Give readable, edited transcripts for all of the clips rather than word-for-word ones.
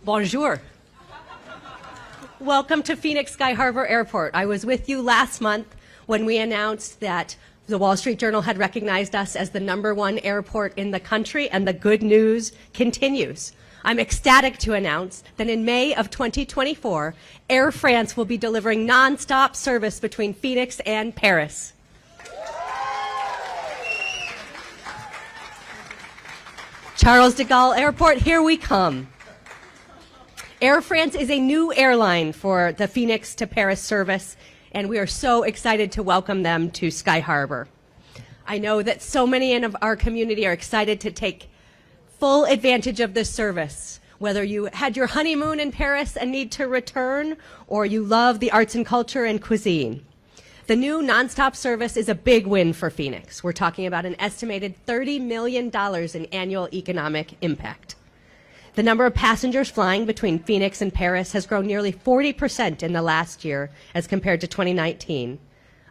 Bonjour. Welcome to Phoenix Sky Harbor Airport. I was with you last month when we announced that the Wall Street Journal had recognized us as the #1 airport in the country, and the good news continues. I'm ecstatic to announce that in May of 2024, Air France will be delivering nonstop service between Phoenix and Paris. Charles de Gaulle Airport, here we come. Air France is a new airline for the Phoenix to Paris service, and we are so excited to welcome them to Sky Harbor. I know that so many in our community are excited to take full advantage of this service, whether you had your honeymoon in Paris and need to return, or you love the arts and culture and cuisine. The new nonstop service is a big win for Phoenix. We're talking about an estimated $30 million in annual economic impact. The number of passengers flying between Phoenix and Paris has grown nearly 40% in the last year as compared to 2019.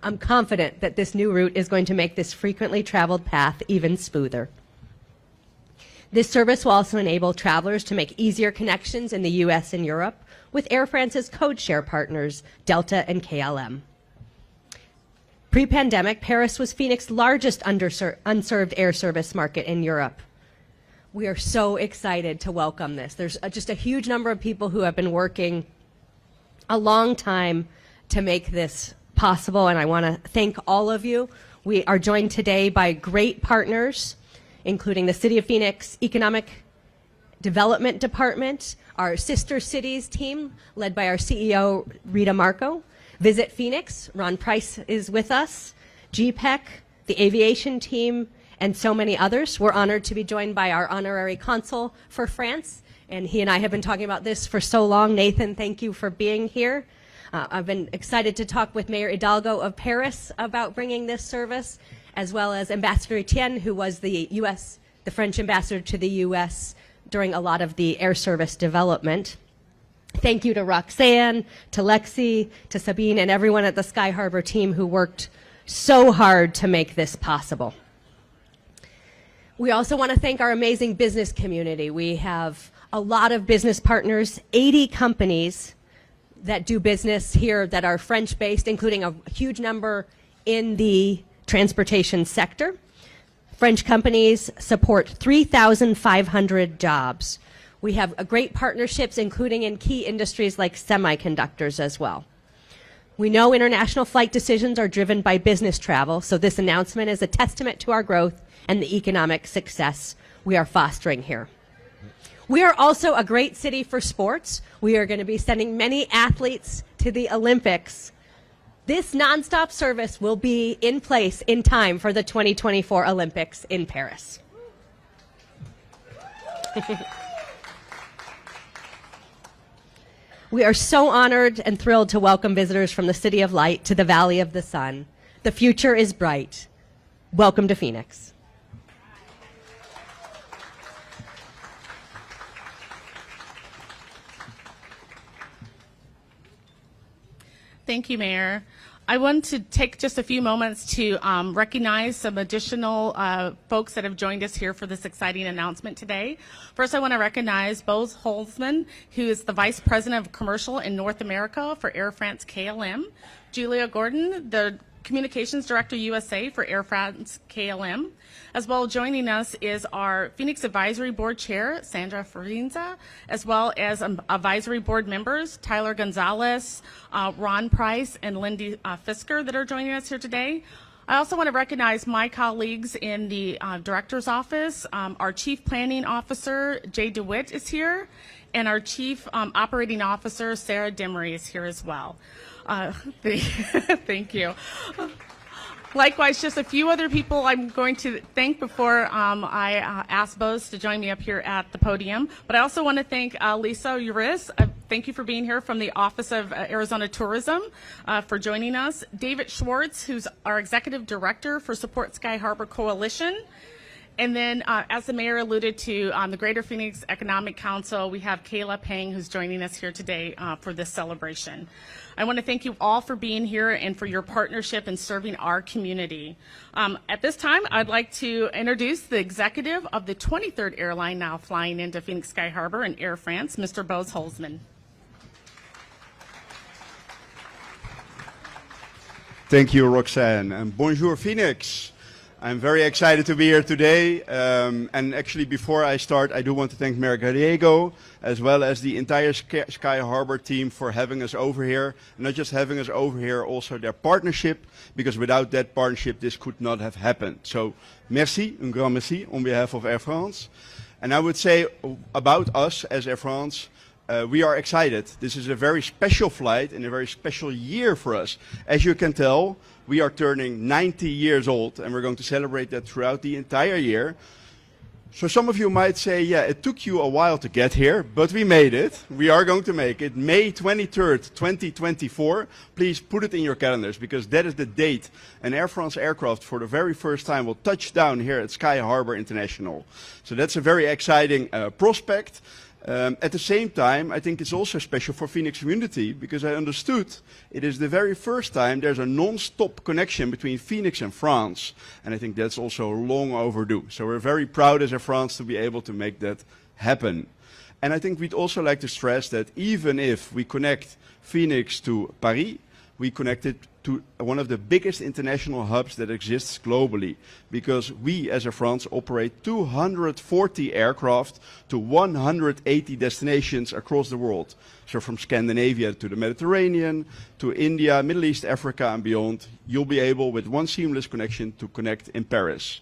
I'm confident that this new route is going to make this frequently traveled path even smoother. This service will also enable travelers to make easier connections in the U.S. and Europe with Air France's codeshare partners, Delta and KLM. Pre-pandemic, Paris was Phoenix's largest unserved air service market in Europe. We are so excited to welcome this. There's just a huge number of people who have been working a long time to make this possible, and I want to thank all of you. We are joined today by great partners, including the City of Phoenix Economic Development Department, our Sister Cities team, led by our CEO, Rita Marco, Visit Phoenix, Ron Price is with us, GPEC, the aviation team, and so many others. We're honored to be joined by our honorary consul for France, and he and I have been talking about this for so long. Nathan, thank you for being here. I've been excited to talk with Mayor Hidalgo of Paris about bringing this service, as well as Ambassador Etienne, who was the French ambassador to the U.S. during a lot of the air service development. Thank you to Roxanne, to Lexi, to Sabine, and everyone at the Sky Harbor team who worked so hard to make this possible. We also want to thank our amazing business community. We have a lot of business partners, 80 companies that do business here that are French-based, including a huge number in the transportation sector. French companies support 3,500 jobs. We have great partnerships, including in key industries like semiconductors as well. We know international flight decisions are driven by business travel, so this announcement is a testament to our growth and the economic success we are fostering here. We are also a great city for sports. We are going to be sending many athletes to the Olympics. This nonstop service will be in place in time for the 2024 Olympics in Paris. We are so honored and thrilled to welcome visitors from the City of Light to the Valley of the Sun. The future is bright. Welcome to Phoenix. Thank you, Mayor. I want to take just a few moments to recognize some additional folks that have joined us here for this exciting announcement today. First, I want to recognize Bose Holzman, who is the Vice President of Commercial in North America for Air France KLM. Julia Gordon, the Communications Director USA for Air France KLM. As well, joining us is our Phoenix Advisory Board Chair, Sandra Farinza, as well as advisory board members, Tyler Gonzalez, Ron Price, and Lindy Fisker that are joining us here today. I also want to recognize my colleagues in the Director's Office. Our Chief Planning Officer, Jay DeWitt, is here, and our Chief Operating Officer, Sarah Demery, is here as well. Thank you. Likewise, just a few other people I'm going to thank before I ask Bose to join me up here at the podium. But I also want to thank Lisa Uris. Thank you for being here from the Office of Arizona Tourism for joining us. David Schwartz, who's our Executive Director for Support Sky Harbor Coalition. And then, as the mayor alluded to, on the Greater Phoenix Economic Council, we have Kayla Pang, who's joining us here today for this celebration. I want to thank you all for being here and for your partnership in serving our community. At this time, I'd like to introduce the executive of the 23rd airline now flying into Phoenix Sky Harbor in Air France, Mr. Bose Holzman. Thank you, Roxanne, and bonjour, Phoenix. I'm very excited to be here today, and actually before I start, I do want to thank Mayor Gallego as well as the entire Sky Harbor team for having us over here. Not just having us over here, also their partnership, because without that partnership this could not have happened. So merci, un grand merci on behalf of Air France. And I would say about us as Air France, we are excited. This is a very special flight and a very special year for us. As you can tell, we are turning 90 years old and we're going to celebrate that throughout the entire year. So some of you might say, yeah, it took you a while to get here, but we made it. We are going to make it. May 23rd, 2024. Please put it in your calendars because that is the date an Air France aircraft for the very first time will touch down here at Sky Harbor International. So that's a very exciting prospect. At the same time, I think it's also special for Phoenix community because I understood it is the very first time there's a non-stop connection between Phoenix and France. And I think that's also long overdue. So we're very proud as Air France to be able to make that happen. And I think we'd also like to stress that even if we connect Phoenix to Paris, we connect it to one of the biggest international hubs that exists globally, because we as Air France operate 240 aircraft to 180 destinations across the world. So from Scandinavia to the Mediterranean, to India, Middle East, Africa and beyond, you'll be able with one seamless connection to connect in Paris.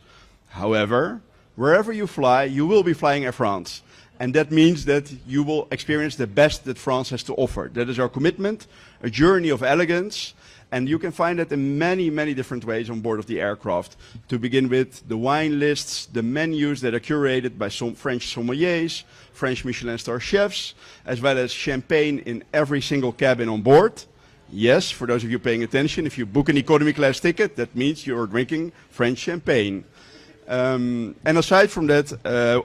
However, wherever you fly, you will be flying Air France. And that means that you will experience the best that France has to offer. That is our commitment, a journey of elegance. And you can find that in many, many different ways on board of the aircraft. To begin with, the wine lists, the menus that are curated by some French sommeliers, French Michelin star chefs, as well as champagne in every single cabin on board. Yes, for those of you paying attention, if you book an economy class ticket, that means you're drinking French champagne. And aside from that,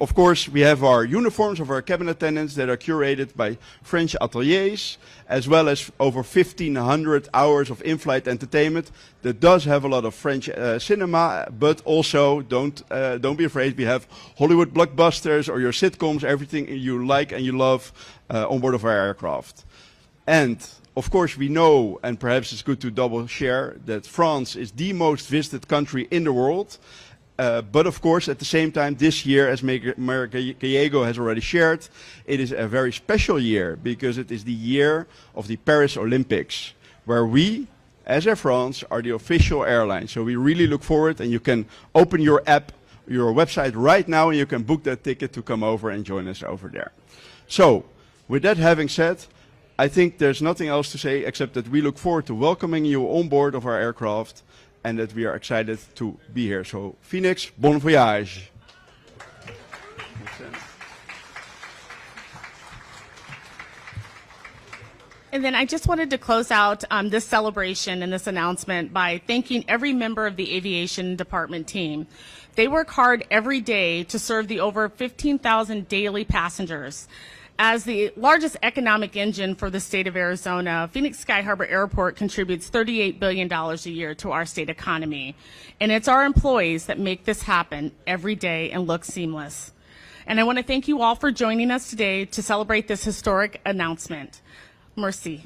of course, we have our uniforms of our cabin attendants that are curated by French ateliers, as well as over 1,500 hours of in-flight entertainment that does have a lot of French cinema, but also don't be afraid. We have Hollywood blockbusters or your sitcoms, everything you like and you love on board of our aircraft. And of course, we know, and perhaps it's good to double share, that France is the most visited country in the world. But of course, at the same time, this year, as Mayor Gallego has already shared, it is a very special year because it is the year of the Paris Olympics, where we, as Air France, are the official airline. So we really look forward, and you can open your app, your website right now, and you can book that ticket to come over and join us over there. So, with that having said, I think there's nothing else to say except that we look forward to welcoming you on board of our aircraft, and that we are excited to be here. So, Phoenix, bon voyage. And then I just wanted to close out this celebration and this announcement by thanking every member of the aviation department team. They work hard every day to serve the over 15,000 daily passengers. As the largest economic engine for the state of Arizona, Phoenix Sky Harbor Airport contributes $38 billion a year to our state economy. And it's our employees that make this happen every day and look seamless. And I want to thank you all for joining us today to celebrate this historic announcement. Merci.